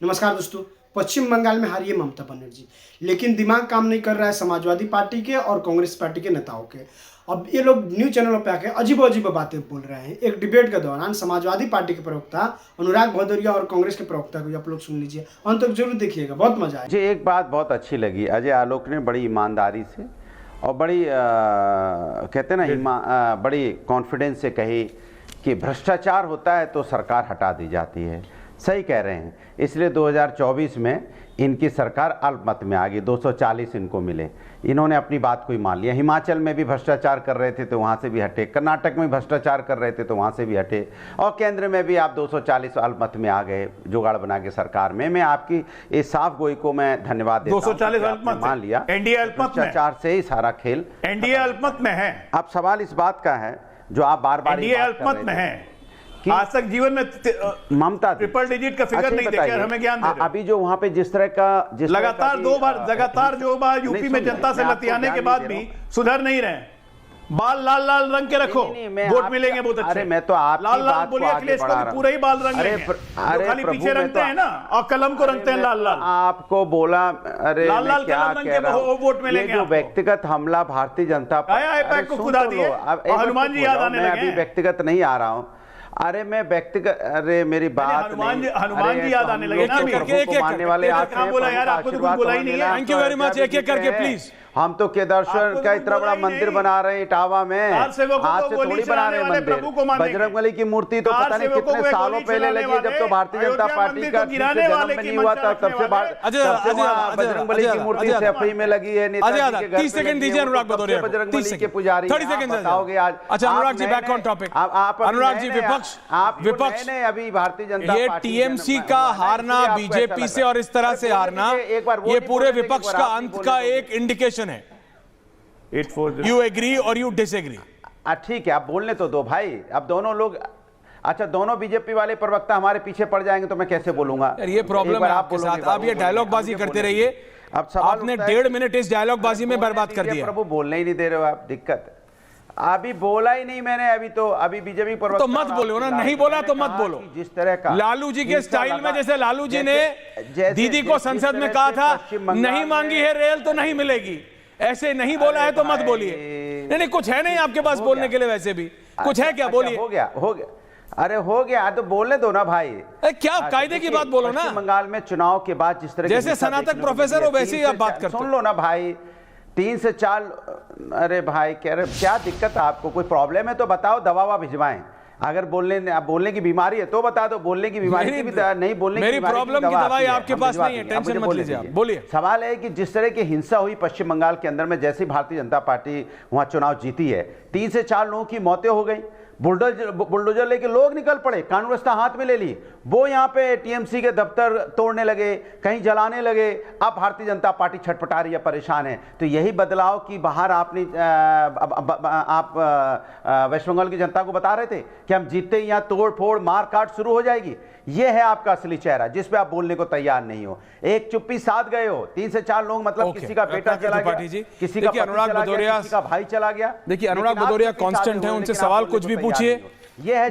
नमस्कार दोस्तों। पश्चिम बंगाल में हारी है ममता बनर्जी, लेकिन दिमाग काम नहीं कर रहा है समाजवादी पार्टी के और कांग्रेस पार्टी के नेताओं के। अब ये लोग न्यूज चैनलों पे आके अजीब अजीब बातें बोल रहे हैं। एक डिबेट के दौरान समाजवादी पार्टी के प्रवक्ता अनुराग भदौरिया और कांग्रेस के प्रवक्ता को आप लोग सुन लीजिए, अंत तक जरूर देखिएगा, बहुत मजा आएगा। मुझे एक बात बहुत अच्छी लगी, अजय आलोक ने बड़ी ईमानदारी से और बड़ी कहते हैं ना बड़ी कॉन्फिडेंस से कही कि भ्रष्टाचार होता है तो सरकार हटा दी जाती है। सही कह रहे हैं, इसलिए 2024 में इनकी सरकार अल्पमत में आ गई, 240 इनको मिले। इन्होंने अपनी बात को ही मान लिया। हिमाचल में भी भ्रष्टाचार कर रहे थे तो वहाँ से भी हटे, कर्नाटक में भ्रष्टाचार कर रहे थे तो वहाँ से भी हटे, और केंद्र में भी आप 240 अल्पमत में आ गए जुगाड़ बना के सरकार में। मैं आपकी इस साफ गोई को मैं धन्यवाद देता हूं। 240 अल्पमत मान लिया, एनडीए अल्पमत में, भ्रष्टाचार से ही सारा खेल एनडीए अल्पमत में है। अब सवाल इस बात का है जो आप बार बार एनडीए अल्पमत में है, आज तक जीवन में ममता ट्रिपल डिजिट का फिगर नहीं देखा, हमें ज्ञान दे रहे हो। अभी जो वहां पे जिस तरह का लगातार दो बार यूपी में जनता से लतियाने के बाद भी सुधर नहीं रहे। बाल लाल लाल रंग के रखो, वोट मिलेंगे बहुत अच्छे। अरे मैं तो आपकी लाल लाल बात बोलिए, को अखिलेश आगे बढ़ा को रहा पूरा ही बाल रंग अरे खाली पीछे रंगते हैं ना, और कलम को रंगते हैं लाल लाल। आपको बोला, अरे लाल लाल क्या कलम रंग कह के रहा हूं, वोट मिलेंगे। जो व्यक्तिगत हमला भारतीय जनता पार्टी को खुदा दिए, हनुमान जी याद आने लगे। अभी व्यक्तिगत नहीं आ रहा हूं। अरे मैं व्यक्तिगत, अरे मेरी बात हनुमान जी याद आने लगे ना। मानने वाले आते हैं, बोला यार, आपको तो कुछ बोला ही नहीं है। थैंक यू वेरी मच, एक एक करके प्लीज। हम तो केदारेश्वर का इतना बड़ा मंदिर बना रहे हैं इटावा में, आज से थोड़ी बना रहे मंदिर। बजरंगबली की मूर्ति तो पता नहीं कितने सालों पहले लगी, जब तो भारतीय जनता पार्टी का जन्म नहीं हुआ था, तब से बजरंगबली की मूर्ति सैफई में लगी है। 30 सेकंड दीजिए अनुराग भदौरिया, बजरंगबली के पुजारी 30 सेकंड बताओगे आज। अच्छा Anurag ji, back on topic. Anurag ji, विपक्ष ने अभी भारतीय जनता ये पार्टी टीएमसी का हारना, बीजेपी से और इस तरह से हारना, ये पूरे विपक्ष का अंत का एक इंडिकेशन है। यू एग्री और यू डिसएग्री? ठीक है, आप बोलने तो दो भाई। अब दोनों लोग, अच्छा दोनों बीजेपी वाले प्रवक्ता हमारे पीछे पड़ जाएंगे तो मैं कैसे बोलूंगा? ये प्रॉब्लम है आपके साथ, आप ये डायलॉग बाजी करते रहिए। अब आपने 1.5 मिनट इस डायलॉग बाजी में बर्बाद कर दिया। प्रभु बोलने ही नहीं दे रहे हो आप, दिक्कत। अभी बोला ही नहीं मैंने, अभी बीजेपी प्रवक्ता तो मत बोलो ना, नहीं बोला तो मत बोलो। जिस तरह का लालू जी के स्टाइल में, जैसे लालू जी ने दीदी को संसद में कहा था नहीं मांगी है रेल तो नहीं मिलेगी, ऐसे नहीं बोला है तो मत बोलिए। नहीं, कुछ है नहीं आपके पास बोलने के लिए, वैसे भी कुछ है क्या? बोलिए। हो गया। अरे हो गया तो बोलने दो ना भाई। क्या कायदे की बात बोलो ना। बंगाल में चुनाव के बाद जिस तरह जैसे स्नातक प्रोफेसर हो वैसे ही आप बात करते सुन लो ना भाई। 3 से 4, अरे भाई कह रहे क्या दिक्कत है आपको? कोई प्रॉब्लम है तो बताओ, दवा भिजवाएं। अगर बोलने की बीमारी है तो बता दो, बोलने की बीमारी की भी नहीं, बोलने की मेरी प्रॉब्लम की दवाई आपके पास नहीं है, टेंशन मत लीजिए आप, बोलिए। सवाल है कि जिस तरह की हिंसा हुई पश्चिम बंगाल के अंदर में, जैसे भारतीय जनता पार्टी वहां चुनाव जीती है, 3 से 4 लोगों की मौतें हो गई। बुलडोजर लेके लोग निकल पड़े, कानून व्यवस्था हाथ में ले ली। वो यहाँ पे टीएमसी के दफ्तर तोड़ने लगे, कहीं जलाने लगे। अब भारतीय जनता पार्टी छटपटा रही है, परेशान है। तो यही बदलाव की बाहर आपने आप वेस्ट बंगाल की जनता को बता रहे थे कि हम जीतते ही यहाँ तोड़ फोड़ मार काट शुरू हो जाएगी। ये है आपका असली चेहरा, जिस पे आप बोलने को तैयार नहीं हो। एक चुप्पी साध गए हो। 3 से 4 लोग, मतलब किसी का बेटा चला गया, किसी का अनुराग भदौरिया, किसी का भाई चला गया। देखिए अनुराग भदौरिया कांस्टेंट है, उनसे सवाल कुछ भी पूछिए। ये है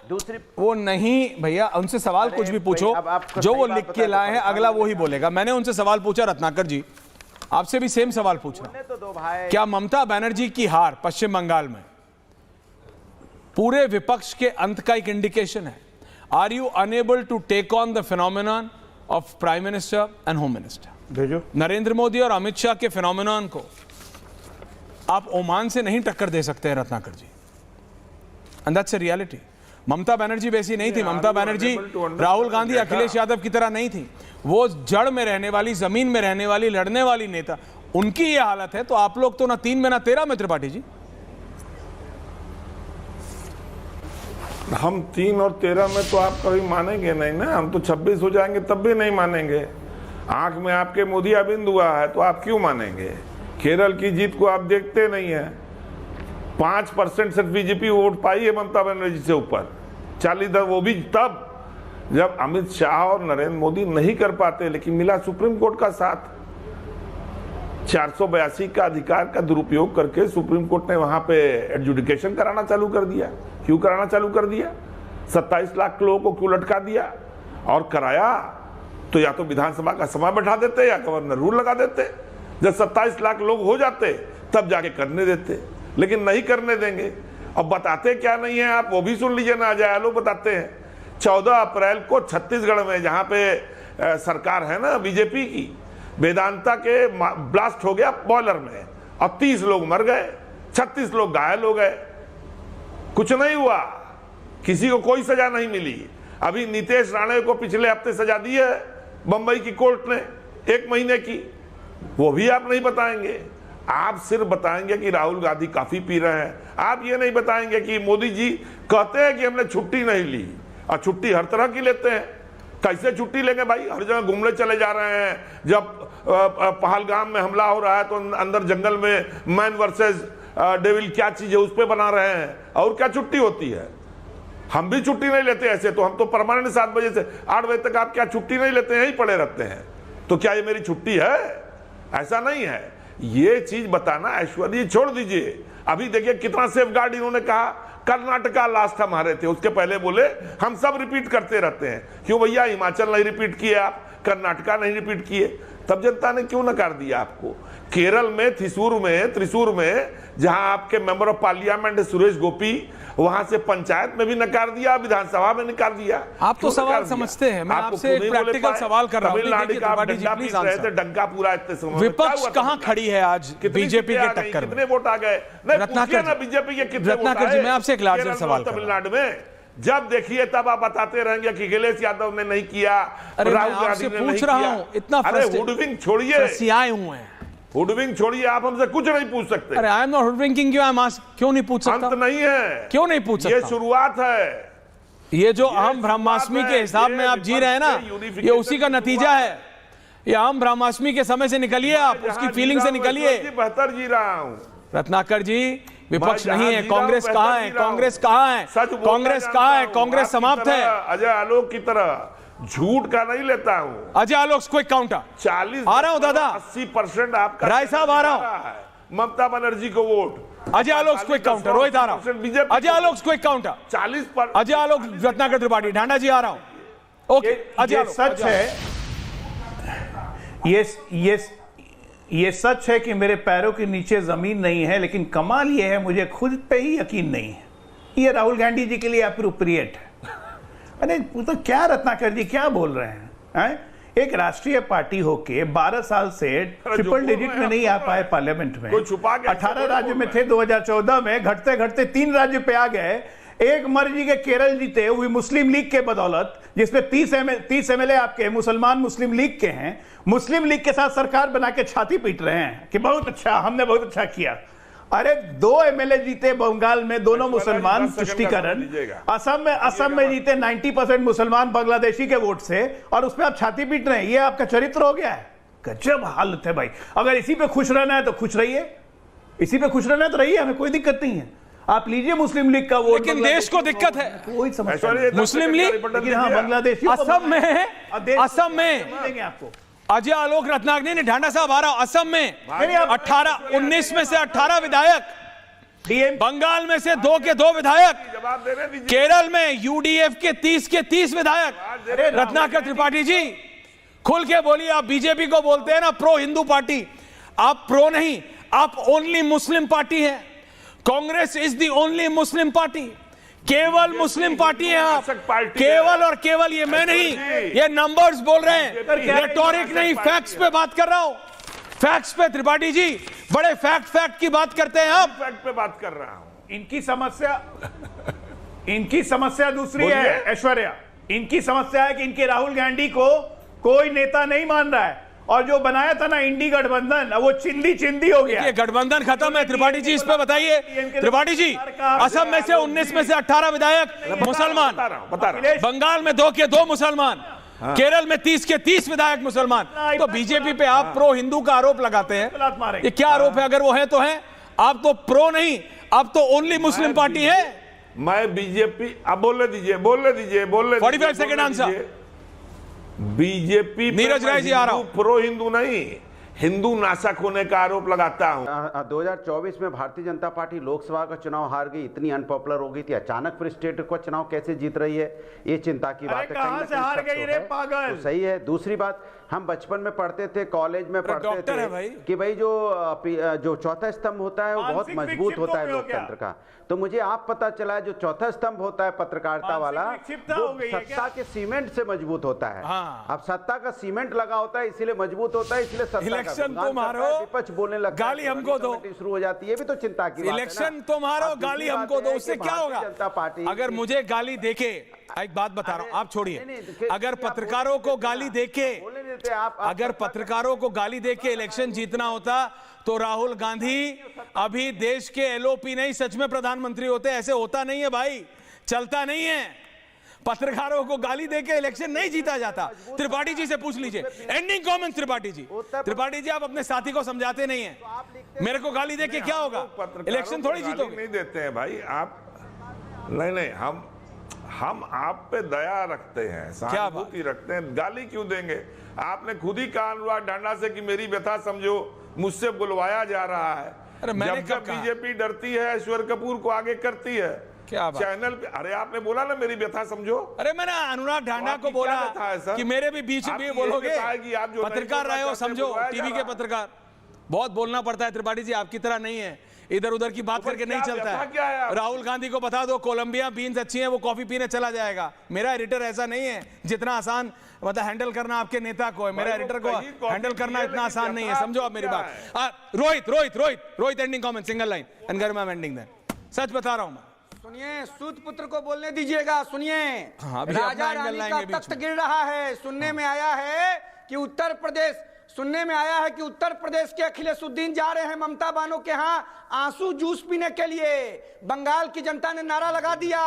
दूसरी वो नहीं भैया, उनसे सवाल कुछ भी पूछो, जो वो लिख के लाए हैं अगला वो ही बोलेगा। मैंने उनसे सवाल पूछा, रत्नाकर जी आपसे भी सेम सवाल पूछा, क्या ममता बनर्जी की हार पश्चिम बंगाल में पूरे विपक्ष के अंत का एक इंडिकेशन है? Are you unable to take on the phenomenon of prime minister and home minister? भेजो। नरेंद्र मोदी और अमित शाह के फिनोमिनन को आप ओमान से नहीं टक्कर दे सकते हैं रत्नाकर जी, and that's a reality. Mamata Banerjee वैसी नहीं थी। ममता बनर्जी राहुल गांधी, अखिलेश यादव की तरह नहीं थी। वो जड़ में रहने वाली, जमीन में रहने वाली, लड़ने वाली नेता। उनकी ये हालत है तो आप लोग तो ना 3 में ना 13 में। त्रिपाठी जी, हम 3 और 13 में तो आप कभी मानेंगे नहीं ना। हम तो 26 हो जाएंगे तब भी नहीं मानेंगे। आंख में आपके मोतियाबिंद हुआ है तो आप क्यों मानेंगे? केरल की जीत को आप देखते नहीं है। 5% सिर्फ बीजेपी वोट पाई है ममता बनर्जी से ऊपर। 40 वो भी तब जब अमित शाह और नरेंद्र मोदी नहीं कर पाते, लेकिन मिला सुप्रीम कोर्ट का साथ। 482 का अधिकार का दुरुपयोग करके सुप्रीम कोर्ट ने वहां पे एडजुडिकेशन कराना चालू कर दिया। क्यों कराना चालू कर दिया? 27 लाख लोगों को क्यों लटका दिया? और कराया तो या तो विधानसभा का समय बैठा देते या गवर्नर रूल लगा देते। जब 27 लाख लोग हो जाते तब जाके करने देते, लेकिन नहीं करने देंगे। अब बताते क्या नहीं है आप, वो भी सुन लीजिए ना। अजय आलोक बताते हैं 14 अप्रैल को छत्तीसगढ़ में, जहां पे सरकार है ना बीजेपी की, वेदांता के ब्लास्ट हो गया बॉयलर में और 30 लोग मर गए, 36 लोग घायल हो गए, कुछ नहीं हुआ, किसी को कोई सजा नहीं मिली। अभी नीतीश राणे को पिछले हफ्ते सजा दी है बंबई की कोर्ट ने 1 महीने की, वो भी आप नहीं बताएंगे। आप सिर्फ बताएंगे कि राहुल गांधी काफी पी रहे हैं, आप ये नहीं बताएंगे कि मोदी जी कहते हैं कि हमने छुट्टी नहीं ली, और छुट्टी हर तरह की लेते हैं। कैसे छुट्टी लेंगे भाई, हर जगह घूमने चले जा रहे हैं। जब पहलगाम में हमला हो रहा है तो अंदर जंगल में मैन वर्सेस डेविल क्या चीज है उस पर बना रहे हैं, और क्या छुट्टी होती है। हम भी छुट्टी नहीं लेते ऐसे, तो हम तो परमानेंट 7 बजे से 8 बजे तक आप क्या छुट्टी नहीं लेते हैं, यहीं पड़े रहते हैं। तो क्या ये मेरी छुट्टी है? ऐसा नहीं है। ये चीज बताना ऐश्वर्या छोड़ दीजिए। अभी देखिए कितना सेफ गार्ड इन्होंने कहा, कर्नाटका लास्ट हमारे थे, उसके पहले बोले हम सब रिपीट करते रहते हैं। क्यों भैया, हिमाचल नहीं रिपीट किए आप, कर्नाटका नहीं रिपीट किए, तब जनता ने क्यों नकार दिया आपको? केरल में त्रिशूर में जहां आपके member of parliament Suresh Gopi, वहां से पंचायत में भी नकार दिया, विधानसभा में नकार दिया। आप तो सवाल समझते हैं, मैं आपसे एक प्रैक्टिकल सवाल कर रहा हूं। तमिलनाडु का डंका पूरा इतने समय विपक्ष कहां खड़ी है आज बीजेपी के टक्कर में? कितने वोट आ गए? रत्नाकर ना बीजेपी के कितने वोट रत्नाकर जी, मैं आपसे एक लार्जर केरल सवाल और तमिलनाडु में जब देखिए तब आप बताते रहेंगे कि अखिलेश यादव ने नहीं किया, अरे राहुल मैं गांधी आपसे ने पूछ नहीं रहा किया। हूं, इतना अरे हुडविंग छोड़िए, फंसियाए हुए हैं। हुडविंग छोड़िए, आप हमसे कुछ नहीं पूछ सकते। अरे I am not hoodwinking you, I am asking, क्यों नहीं पूछ सकता? अंत नहीं है, क्यों नहीं पूछ ये सकता? शुरुआत है। ये जो अहम ब्रह्मास्मि के हिसाब में आप जी रहे हैं ना, ये उसी का नतीजा है। ये अहम ब्रह्मास्मि के समय से निकलिए, आप उसकी फीलिंग से निकलिए। बेहतर जी रहा हूं रत्नाकर जी, विपक्ष नहीं है, कांग्रेस कहाँ है? कांग्रेस कहाँ है? कांग्रेस कहाँ है? कांग्रेस समाप्त है। अजय आलोक की तरह झूठ का नहीं लेता हूं। अजय आलोक क्विक काउंटर 40 आ रहा हूं दादा, 80% आपका राय साहब आ रहा हूं। ममता बनर्जी को vote. Ajay Alok quick counter, Rohit आ रहा हूं। Ajay Alok quick counter 40%। अजय आलोक, रत्नाकर त्रिपाठी, ढांडा जी आ रहा हूं। ओके, अजय आलोक। सच है, ये सच है कि मेरे पैरों के नीचे जमीन नहीं है, लेकिन कमाल ये है मुझे खुद पे ही यकीन नहीं है। ये राहुल गांधी जी के लिए अप्रोप्रिएट है। अरे तो क्या रत्नाकर जी क्या बोल रहे हैं? एक राष्ट्रीय पार्टी होके 12 साल से ट्रिपल डिजिट में नहीं आ पाए पार्लियामेंट में। 18 राज्य में थे 2014 में, घटते घटते 3 राज्य पे आ गए। एक मर्जी के केरल जीते हुई मुस्लिम लीग के बदौलत, जिसमें 30 एमएलए आपके मुसलमान मुस्लिम लीग के हैं, मुस्लिम लीग के साथ सरकार बना के छाती पीट रहे हैं कि बहुत अच्छा, हमने बहुत अच्छा किया। अरे 2 एमएलए जीते बंगाल में, दोनों मुसलमान, तुष्टीकरण। असम में जीते 90% मुसलमान बांग्लादेशी के वोट से, और उसमें आप छाती पीट रहे हैं। ये आपका चरित्र हो गया है। गजब हालत है भाई। अगर इसी पे खुश रहना है तो खुश रहिए, इसी पे खुश रहना है तो रहिए, हमें कोई दिक्कत नहीं है। आप लीजिए मुस्लिम लीग का वोट, लेकिन देश को दिक्कत है। कोई समस्या नहीं। मुस्लिम लीग, लेकिन हाँ, बांग्लादेशी असम में देंगे आपको। अजय आलोक, रत्नाकर ने, ढांडा साहब आ रहा हूं। असम में 19 में से 18 विधायक, बंगाल में से 2 के 2 विधायक, केरल में यूडीएफ के 30 विधायक। रत्नाकर त्रिपाठी जी खुल के बोलिए। आप बीजेपी को बोलते हैं ना प्रो हिंदू पार्टी, आप प्रो नहीं, आप ओनली मुस्लिम पार्टी है। Congress is the only Muslim party, केवल मुस्लिम पार्टी है आप, केवल और केवल। ये मैं नहीं, ये नंबर्स बोल रहे हैं, रेटोरिक नहीं, फैक्ट्स पे बात कर रहा हूं। फैक्ट्स पे त्रिपाठी जी, बड़े फैक्ट की बात करते हैं आप। फैक्ट पे बात कर रहा हूं। इनकी समस्या दूसरी है ऐश्वर्या। इनकी समस्या है कि इनके राहुल गांधी को कोई नेता नहीं मान रहा है, और जो बनाया था ना इंडी गठबंधन, वो चिंदी हो गया। ये गठबंधन खत्म है। त्रिपाठी जी इस पे बताइए। त्रिपाठी जी, असम में से 19 में से 18 विधायक मुसलमान, बंगाल में 2 के 2 मुसलमान, केरल में 30 के 30 विधायक मुसलमान। तो बीजेपी पे आप प्रो हिंदू का आरोप लगाते हैं, ये क्या आरोप है? अगर वो है तो है, आप तो प्रो नहीं, आप तो ओनली मुस्लिम पार्टी है। मैं बीजेपी, अब बोलने दीजिए 45 second answer. BJP, Neeraj Rai ji आ रहा हूं। प्रो हिंदू नहीं, हिंदू नाशक होने का आरोप लगाता हूं। 2024 में भारतीय जनता पार्टी लोकसभा का चुनाव हार गई, इतनी अनपॉपुलर हो गई थी, अचानक फिर स्टेट का चुनाव कैसे जीत रही है, ये चिंता की बात है। कहां से हार गई रे पागल? तो सही है। दूसरी बात, हम बचपन में पढ़ते थे, कॉलेज में पढ़ते थे कि भाई जो चौथा स्तंभ होता है वो बहुत मजबूत होता है लोकतंत्र का। तो मुझे आप पता चला जो चौथा स्तंभ होता है पत्रकारिता वाला, वो सत्ता के सीमेंट से मजबूत होता है। अब सत्ता का सीमेंट लगा होता है इसीलिए मजबूत होता है, इसलिए इलेक्शन तो मारो, विपक्ष बोलने लगता है, गाली हमको दो, शुरू हो जाती है। भी तो चिंता की बात है ना। इलेक्शन तो मारो, गाली हमको दो, उससे क्या होगा? जनता पार्टी अगर मुझे गाली देके, एक बात बता रहा हूं, आप छोड़िए, अगर पत्रकारों को गाली देके, अगर पत्रकारों को गाली देके इलेक्शन जीतना होता तो राहुल गांधी अभी देश के एलओपी नहीं सच में प्रधानमंत्री होते। ऐसे होता नहीं है भाई, चलता नहीं है। पत्रकारों को गाली देके इलेक्शन नहीं जीता जाता। त्रिपाठी जी से पूछ लीजिए। Ending comment Tripathi ji. त्रिपाठी जी, आप अपने साथी को समझाते नहीं है। मेरे को गाली देके क्या होगा? इलेक्शन थोड़ी जीतोगे। नहीं देते हैं भाई आप, नहीं, हम आप पे दया रखते हैं, सहानुभूति रखते हैं, गाली क्यों देंगे? आपने खुद ही कहा अनुराग ढांडा से कि मेरी व्यथा समझो, मुझसे बुलवाया जा रहा है। अरे मैंने जब बीजेपी डरती है ऐश्वर्य कपूर को आगे करती है क्या बात? चैनल पे। अरे आपने बोला ना मेरी व्यथा समझो। अरे मैंने अनुराग ढांडा को बोला कि मेरे भी बीच में बोलोगे, पत्रकार रहे हो, समझो, टीवी के पत्रकार। बहुत बोलना पड़ता है त्रिपाठी जी, आपकी तरह नहीं है, इधर उधर की बात करके नहीं चलता है। राहुल गांधी को बता दो कोलंबिया बीन्स अच्छी हैं, वो कॉफी पीने चला जाएगा। मेरा एडिटर ऐसा नहीं है जितना आसान मतलब हैंडल करना आपके नेता को है। मेरा एडिटर को हैंडल करना इतना आसान नहीं है, समझो आप मेरी बात। Rohit ending comment single line and गर्मा एंडिंग देन। सच बता रहा हूं मैं। सुनिए, सूत पुत्र को बोलने दीजिएगा। सुनिए, हाँ, अभी राजा अपना एंगल रानी लाएंगे का बीच तख्त में। गिर रहा है। सुनने में आया है कि उत्तर प्रदेश के अखिलेशुद्दीन जा रहे हैं ममता बानो के यहाँ आंसू जूस पीने के लिए। बंगाल की जनता ने नारा लगा दिया,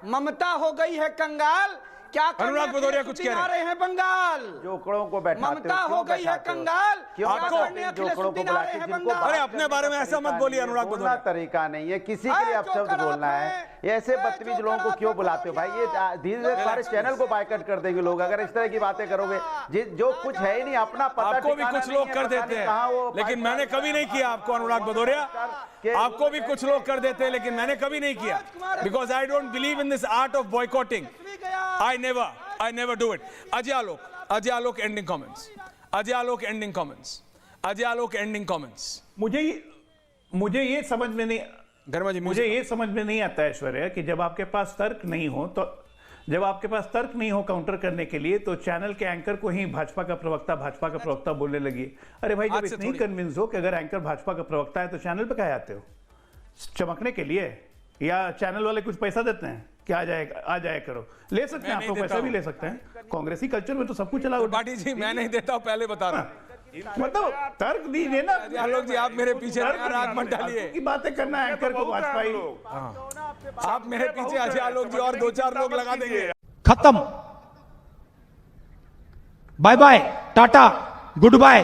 ममता हो गई है कंगाल। क्या अनुराग भदौरिया कुछ कह रहे हैं? बंगाल जोकड़ों को बैठाते हो, ममता हो गई है कंगाल। अरे अपने बारे में ऐसा मत बोलिए अनुराग भदौरिया। तरीका नहीं है किसी के लिए अपशब्द बोलना है। ऐसे बदतमीज लोगों को क्यों बुलाते हो भाई? ये धीरे धीरे सारे चैनल को बाइकआउट कर देंगे लोग अगर इस तरह की बातें करोगे। जो कुछ है ही नहीं, अपना पता आपको भी कुछ लोग कर देते हैं, लेकिन मैंने कभी नहीं किया आपको अनुराग भदौरिया। आपको भी कुछ लोग कर देते हैं, लेकिन मैंने कभी नहीं किया, because I don't believe in this art of boycotting. I never do it. Ajay Alok ending comments. Ajay Alok ending comments. मुझे ये समझ में नहीं, गर्मा जी, मुझे ये समझ में नहीं आता ऐश्वर्या कि जब आपके पास तर्क नहीं हो काउंटर करने के लिए, तो चैनल के एंकर को ही भाजपा का प्रवक्ता बोलने लगी। अरे भाई, जब इतनी कन्विंस हो कि अगर एंकर भाजपा का प्रवक्ता है तो चैनल पे क्या आते हो? चमकने के लिए? या चैनल वाले कुछ पैसा देते हैं कि आ जाए करो? ले सकते हैं, आप लोग पैसा भी ले सकते हैं। कांग्रेसी कल्चर में तो सब कुछ चला हुआ। त्रिपाठी जी, मैं नहीं देता हूं, पहले बता रहा हूं। मतलब तर्क दीजिए ना आलोक जी, आप मेरे पीछे आग मत डालिए की बातें करना एंकर को भाजपाई। आप मेरे पीछे अजय आलोक जी और 2-4 लोग लगा देंगे। खत्म, bye bye, tata, good bye.